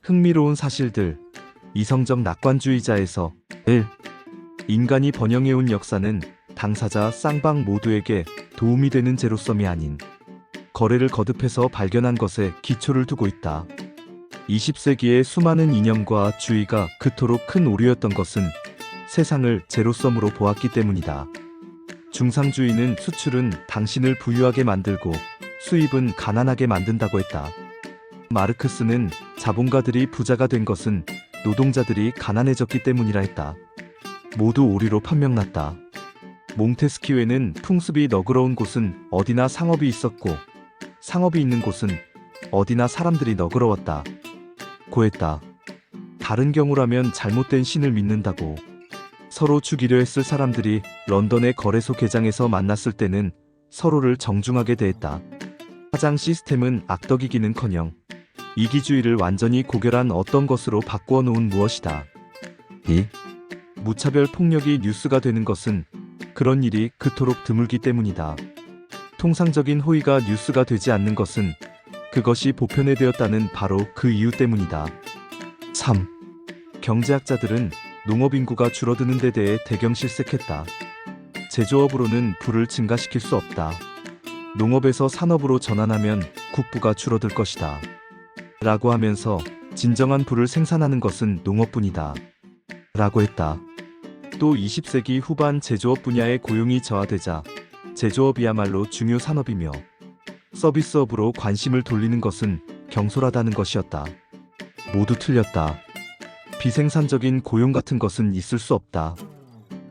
흥미로운 사실들. 이성적 낙관주의자에서 1. 인간이 번영해온 역사는 당사자 쌍방 모두에게 도움이 되는 제로섬이 아닌 거래를 거듭해서 발견한 것에 기초를 두고 있다. 20세기의 수많은 이념과 주의가 그토록 큰 오류였던 것은 세상을 제로섬으로 보았기 때문이다. 중상주의는 수출은 당신을 부유하게 만들고 수입은 가난하게 만든다고 했다. 마르크스는 자본가들이 부자가 된 것은 노동자들이 가난해졌기 때문이라 했다. 모두 오류로 판명났다. 몽테스키웨는 풍습이 너그러운 곳은 어디나 상업이 있었고 상업이 있는 곳은 어디나 사람들이 너그러웠다 고했다. 다른 경우라면 잘못된 신을 믿는다고. 서로 죽이려 했을 사람들이 런던의 거래소 개장에서 만났을 때는 서로를 정중하게 대했다. 사장 시스템은 악덕이기는커녕 이기주의를 완전히 고결한 어떤 것으로 바꾸어 놓은 무엇이다. 2. 무차별 폭력이 뉴스가 되는 것은 그런 일이 그토록 드물기 때문이다. 통상적인 호의가 뉴스가 되지 않는 것은 그것이 보편화되었다는 바로 그 이유 때문이다. 3. 경제학자들은 농업 인구가 줄어드는 데 대해 대경실색했다. 제조업으로는 부를 증가시킬 수 없다. 농업에서 산업으로 전환하면 국부가 줄어들 것이다. 라고 하면서 진정한 부를 생산하는 것은 농업뿐이다. 라고 했다. 또 20세기 후반 제조업 분야의 고용이 저하되자 제조업이야말로 중요 산업이며 서비스업으로 관심을 돌리는 것은 경솔하다는 것이었다. 모두 틀렸다. 비생산적인 고용 같은 것은 있을 수 없다.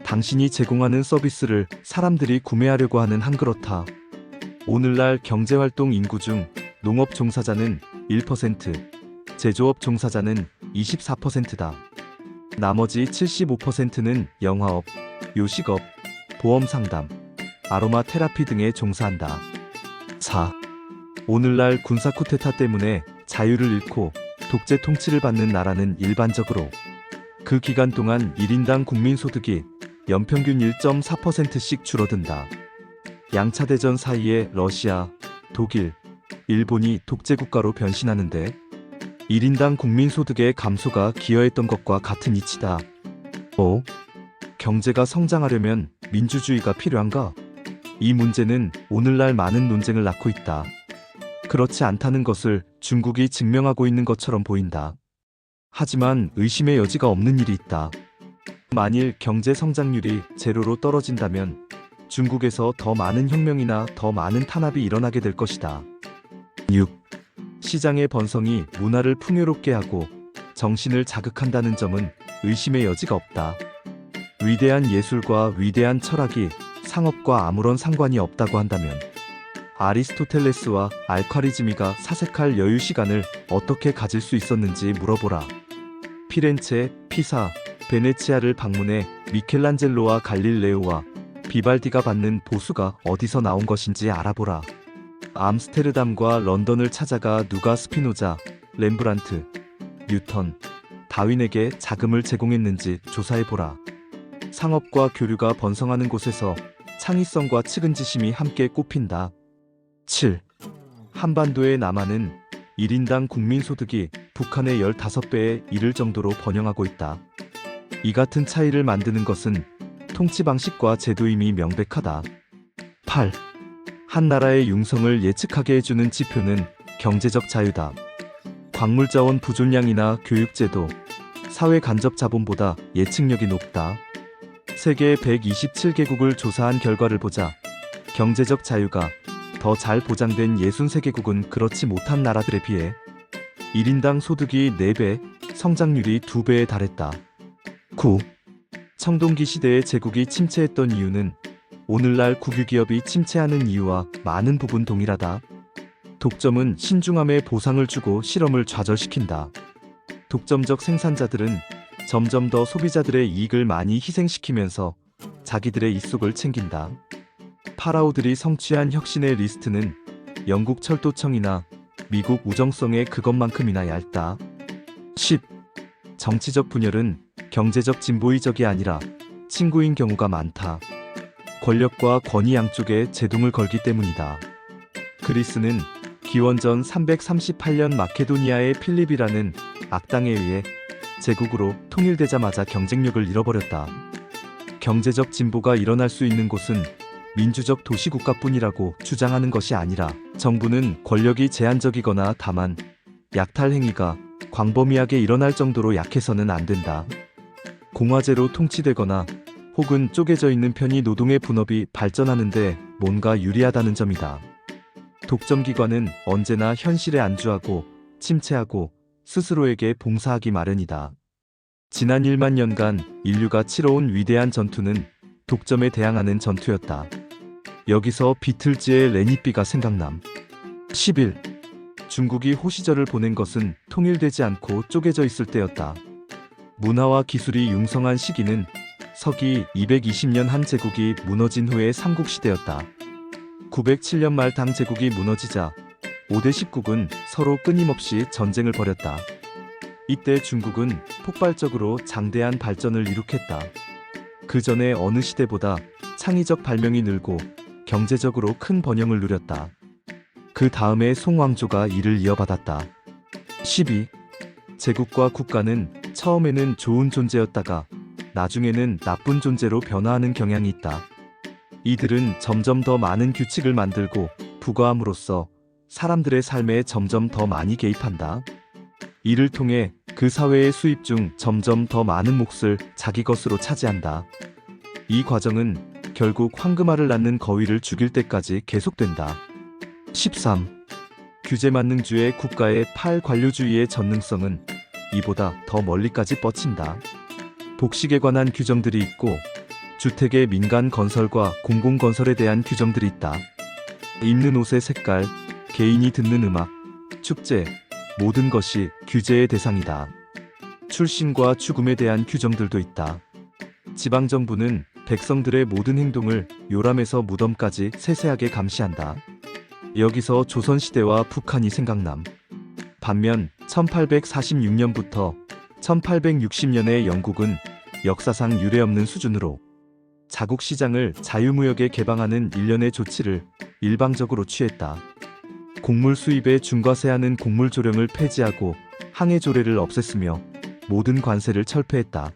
당신이 제공하는 서비스를 사람들이 구매하려고 하는 한 그렇다. 오늘날 경제활동 인구 중 농업 종사자는 1%, 제조업 종사자는 24%다. 나머지 75%는 영화업, 요식업, 보험상담, 아로마 테라피 등에 종사한다. 4. 오늘날 군사 쿠데타 때문에 자유를 잃고 독재 통치를 받는 나라는 일반적으로 그 기간 동안 1인당 국민소득이 연평균 1.4%씩 줄어든다. 양차 대전 사이에 러시아, 독일, 일본이 독재국가로 변신하는데 1인당 국민소득의 감소가 기여했던 것과 같은 이치다. 5. 경제가 성장하려면 민주주의가 필요한가? 이 문제는 오늘날 많은 논쟁을 낳고 있다. 그렇지 않다는 것을 중국이 증명하고 있는 것처럼 보인다. 하지만 의심의 여지가 없는 일이 있다. 만일 경제 성장률이 제로로 떨어진다면 중국에서 더 많은 혁명이나 더 많은 탄압이 일어나게 될 것이다. 6. 시장의 번성이 문화를 풍요롭게 하고 정신을 자극한다는 점은 의심의 여지가 없다. 위대한 예술과 위대한 철학이 상업과 아무런 상관이 없다고 한다면 아리스토텔레스와 알콰리즈미가 사색할 여유 시간을 어떻게 가질 수 있었는지 물어보라. 피렌체, 피사, 베네치아를 방문해 미켈란젤로와 갈릴레오와 비발디가 받는 보수가 어디서 나온 것인지 알아보라. 암스테르담과 런던을 찾아가 누가 스피노자, 렘브란트, 뉴턴, 다윈에게 자금을 제공했는지 조사해보라. 상업과 교류가 번성하는 곳에서 창의성과 측은지심이 함께 꽃핀다. 7. 한반도의 남한은 1인당 국민소득이 북한의 15배에 이를 정도로 번영하고 있다. 이 같은 차이를 만드는 것은 통치 방식과 제도임이 명백하다. 8. 한 나라의 융성을 예측하게 해주는 지표는 경제적 자유다. 광물자원 부존량이나 교육제도, 사회 간접 자본보다 예측력이 높다. 세계 127개국을 조사한 결과를 보자 경제적 자유가 더 잘 보장된 63개국은 그렇지 못한 나라들에 비해 1인당 소득이 4배, 성장률이 2배에 달했다. 9. 청동기 시대의 제국이 침체했던 이유는 오늘날 국유기업이 침체하는 이유와 많은 부분 동일하다. 독점은 신중함에 보상을 주고 실험을 좌절시킨다. 독점적 생산자들은 점점 더 소비자들의 이익을 많이 희생시키면서 자기들의 입속을 챙긴다. 파라오들이 성취한 혁신의 리스트는 영국 철도청이나 미국 우정성의 그것만큼이나 얇다. 10. 정치적 분열은 경제적 진보의적이 아니라 친구인 경우가 많다. 권력과 권위 양쪽에 제동을 걸기 때문이다. 그리스는 기원전 338년 마케도니아의 필립이라는 악당에 의해 제국으로 통일되자마자 경쟁력을 잃어버렸다. 경제적 진보가 일어날 수 있는 곳은 민주적 도시국가뿐이라고 주장하는 것이 아니라 정부는 권력이 제한적이거나 다만 약탈 행위가 광범위하게 일어날 정도로 약해서는 안 된다. 공화제로 통치되거나 혹은 쪼개져 있는 편이 노동의 분업이 발전하는데 뭔가 유리하다는 점이다. 독점기관은 언제나 현실에 안주하고 침체하고 스스로에게 봉사하기 마련이다. 지난 1만 년간 인류가 치러온 위대한 전투는 독점에 대항하는 전투였다. 여기서 비틀즈의 레니비가 생각남. 11. 중국이 호시절을 보낸 것은 통일되지 않고 쪼개져 있을 때였다. 문화와 기술이 융성한 시기는 서기 220년 한 제국이 무너진 후의 삼국시대였다. 907년 말 당 제국이 무너지자 5대 10국은 서로 끊임없이 전쟁을 벌였다. 이때 중국은 폭발적으로 장대한 발전을 이룩했다. 그 전에 어느 시대보다 창의적 발명이 늘고 경제적으로 큰 번영을 누렸다. 그 다음에 송왕조가 이를 이어받았다. 12. 제국과 국가는 처음에는 좋은 존재였다가 나중에는 나쁜 존재로 변화하는 경향이 있다. 이들은 점점 더 많은 규칙을 만들고 부과함으로써 사람들의 삶에 점점 더 많이 개입한다. 이를 통해 그 사회의 수입 중 점점 더 많은 몫을 자기 것으로 차지한다. 이 과정은 결국 황금알을 낳는 거위를 죽일 때까지 계속된다. 13. 규제만능주의 국가의 팔관료주의의 전능성은 이보다 더 멀리까지 뻗친다. 복식에 관한 규정들이 있고 주택의 민간 건설과 공공건설에 대한 규정들이 있다. 입는 옷의 색깔, 개인이 듣는 음악, 축제, 모든 것이 규제의 대상이다. 출신과 죽음에 대한 규정들도 있다. 지방정부는 백성들의 모든 행동을 요람에서 무덤까지 세세하게 감시한다. 여기서 조선시대와 북한이 생각남. 반면 1846년부터 1860년에 영국은 역사상 유례없는 수준으로 자국시장을 자유무역에 개방하는 일련의 조치를 일방적으로 취했다. 곡물 수입에 중과세하는 곡물조령을 폐지하고 항해조례를 없앴으며 모든 관세를 철폐했다.